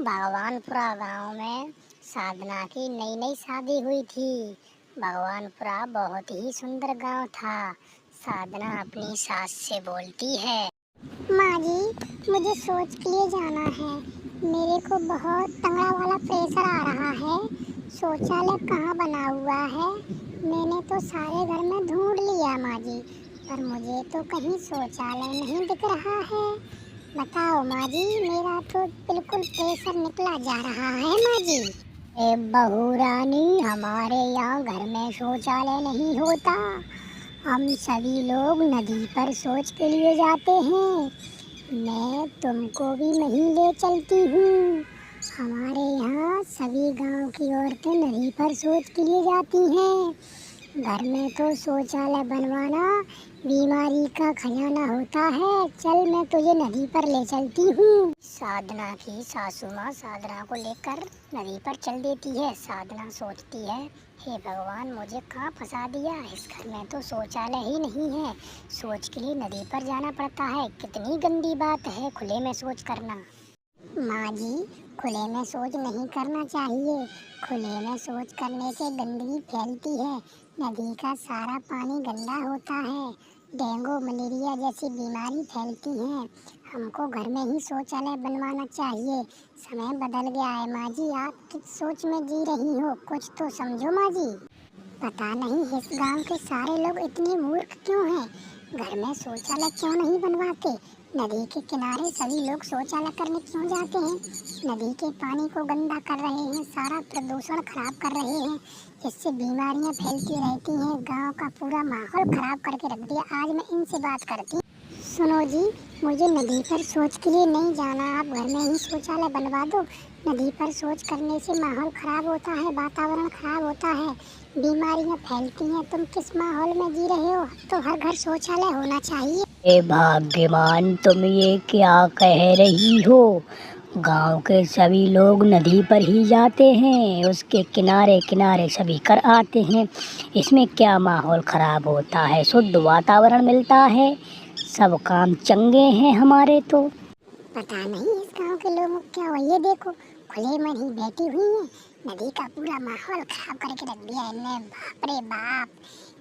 भगवानपुरा गांव में साधना की नई नई शादी हुई थी। भगवानपुरा बहुत ही सुंदर गांव था। साधना अपनी सास से बोलती है, माँ जी, मुझे सोच के लिए जाना है। मेरे को बहुत तगड़ा वाला प्रेशर आ रहा है। शौचालय कहाँ बना हुआ है? मैंने तो सारे घर में ढूंढ लिया माँ जी, पर मुझे तो कहीं शौचालय नहीं दिख रहा है। बताओ माँ जी, मेरा तो बिल्कुल प्रेशर निकला जा रहा है माँ जी। ए बहू रानी, हमारे यहाँ घर में शौचालय नहीं होता। हम सभी लोग नदी पर शौच के लिए जाते हैं। मैं तुमको भी वहीं ले चलती हूँ। हमारे यहाँ सभी गांव की औरतें नदी पर शौच के लिए जाती हैं। घर में तो शौचालय बनवाना बीमारी का खजाना होता है। चल, मैं तुझे नदी पर ले चलती हूँ। साधना की सासू माँ साधना को लेकर नदी पर चल देती है। साधना सोचती है, हे भगवान, मुझे कहाँ फंसा दिया। इस घर में तो शौचालय ही नहीं है। शौच के लिए नदी पर जाना पड़ता है। कितनी गंदी बात है खुले में शौच करना। माँ जी, खुले में शौच नहीं करना चाहिए। खुले में शौच करने से गंदगी फैलती है। नदी का सारा पानी गंदा होता है। डेंगू मलेरिया जैसी बीमारी फैलती है। हमको घर में ही शौचालय बनवाना चाहिए। समय बदल गया है माँ जी, आप किस सोच में जी रही हो? कुछ तो समझो माँ जी। पता नहीं इस गांव के सारे लोग इतने मूर्ख क्यों हैं। घर में शौचालय क्यों नहीं बनवाते? नदी के किनारे सभी लोग शौचालय करने क्यों जाते हैं? नदी के पानी को गंदा कर रहे हैं, सारा प्रदूषण खराब कर रहे हैं, जिससे बीमारियां फैलती रहती हैं। गांव का पूरा माहौल खराब करके रख दिया। आज मैं इनसे बात करती हूँ। सुनो जी, मुझे नदी पर शौच के लिए नहीं जाना। आप घर में ही शौचालय बनवा दो। नदी पर शौच करने से माहौल खराब होता है, वातावरण खराब होता है, बीमारियां फैलती हैं। तुम किस माहौल में जी रहे हो? तो हर घर शौचालय होना चाहिए। ए भाग्यवान, तुम ये क्या कह रही हो? गांव के सभी लोग नदी पर ही जाते हैं, उसके किनारे किनारे सभी कर आते हैं। इसमें क्या माहौल खराब होता है? शुद्ध वातावरण मिलता है। सब काम चंगे हैं हमारे तो। पता नहीं इस गांव के लोगों को क्या हुआ। ये देखो, खुले में ही बैठी हुई हैं। नदी का पूरा माहौल खराब करके रख दिया इनने। बाप रे बाप,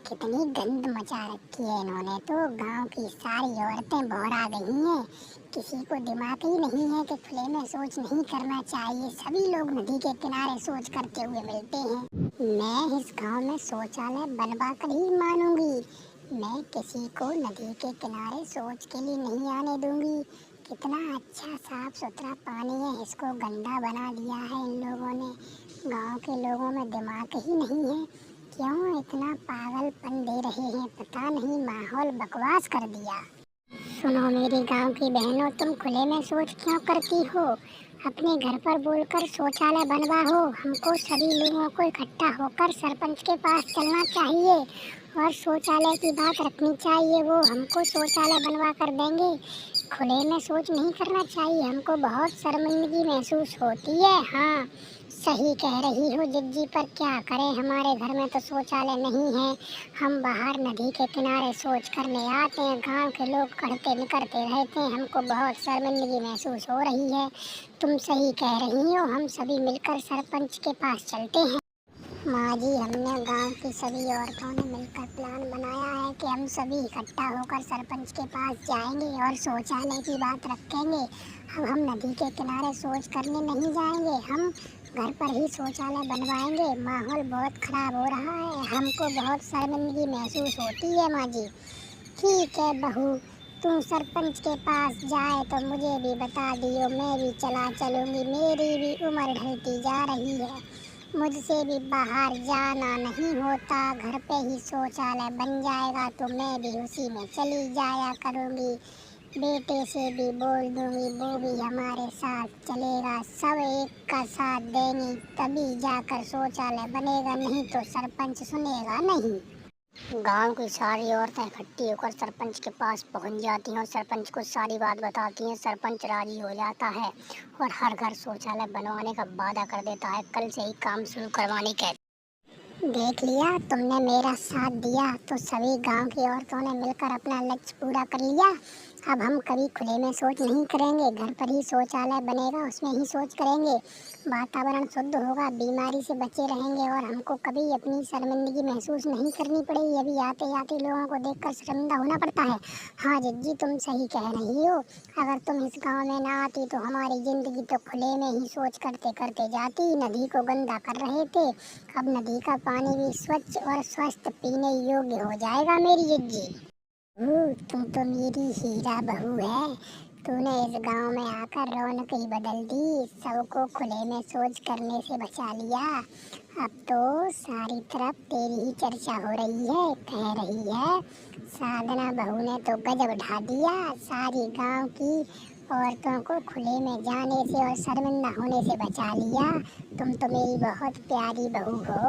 कितनी गंद मचा रखी है इन्होंने। तो गांव की सारी औरतें बौरा गई हैं। किसी को दिमाग ही नहीं है कि खुले में शौच नहीं करना चाहिए। सभी लोग नदी के किनारे शौच करते हुए मिलते हैं। मैं इस गांव में शौचालय बनवा कर ही मानूंगी। मैं किसी को नदी के किनारे शौच के लिए नहीं आने दूंगी। कितना अच्छा साफ सुथरा पानी है, इसको गंदा बना दिया है इन लोगों ने। गांव के लोगों में दिमाग ही नहीं है। क्यों इतना पागलपन दे रहे हैं? पता नहीं, माहौल बकवास कर दिया। सुनो मेरे गांव की बहनों, तुम खुले में शौच क्यों करती हो? अपने घर पर बोलकर शौचालय बनवाओ। हमको सभी लोगों को इकट्ठा होकर सरपंच के पास चलना चाहिए और शौचालय की बात रखनी चाहिए। वो हमको शौचालय बनवा कर देंगे। खुले में शौच नहीं करना चाहिए। हमको बहुत शर्मिंदगी महसूस होती है। हाँ, सही कह रही हो जिज्जी, पर क्या करें, हमारे घर में तो शौचालय नहीं है। हम बाहर नदी के किनारे शौच करने आते हैं। गांव के लोग करते निकलते रहते हैं। हमको बहुत शर्मिंदगी महसूस हो रही है। तुम सही कह रही हो, हम सभी मिलकर सरपंच के पास चलते हैं। माँ जी, हमने गांव की सभी औरतों ने मिलकर प्लान बनाया है कि हम सभी इकट्ठा होकर सरपंच के पास जाएंगे और शौचालय की बात रखेंगे। अब हम नदी के किनारे शौच करने नहीं जाएंगे, हम घर पर ही शौचालय बनवाएंगे। माहौल बहुत खराब हो रहा है, हमको बहुत शर्मिंदगी महसूस होती है माँ जी। ठीक है बहू, तू सरपंच के पास जाए तो मुझे भी बता दियो, मैं भी चला चलूंगी। मेरी भी उम्र ढलती जा रही है, मुझसे भी बाहर जाना नहीं होता। घर पे ही शौचालय बन जाएगा तो मैं भी उसी में चली जाया करूँगी। बेटे से भी बोल दूँगी, वो भी हमारे साथ चलेगा। सब एक का साथ देंगे तभी जाकर शौचालय बनेगा, नहीं तो सरपंच सुनेगा नहीं। गांव की सारी औरतें इकट्ठी होकर सरपंच के पास पहुंच जाती हैं और सरपंच को सारी बात बताती हैं। सरपंच राजी हो जाता है और हर घर शौचालय बनवाने का वादा कर देता है। कल से ही काम शुरू करवाने का। देख लिया, तुमने मेरा साथ दिया तो सभी गांव की औरतों ने मिलकर अपना लक्ष्य पूरा कर लिया। अब हम कभी खुले में शौच नहीं करेंगे, घर पर ही शौचालय बनेगा, उसमें ही शौच करेंगे। वातावरण शुद्ध होगा, बीमारी से बचे रहेंगे और हमको कभी अपनी शर्मिंदगी महसूस नहीं करनी पड़ेगी। अभी आते आते लोगों को देखकर शर्मिंदा होना पड़ता है। हाँ जिज्जी, तुम सही कह रही हो। अगर तुम इस गांव में ना आती तो हमारी जिंदगी तो खुले में ही शौच करते करते जाती। नदी को गंदा कर रहे थे, अब नदी का पानी भी स्वच्छ और स्वस्थ पीने योग्य हो जाएगा मेरी जिज्जी। तुम तो मेरी हीरा बहू है। तूने इस गांव में आकर रौनक ही बदल दी, सबको खुले में शौच करने से बचा लिया। अब तो सारी तरफ तेरी ही चर्चा हो रही है, कह रही है साधना बहू ने तो गजब ढा दिया, सारी गांव की औरतों को खुले में जाने से और शर्मिंदा होने से बचा लिया। तुम तो मेरी बहुत प्यारी बहू हो।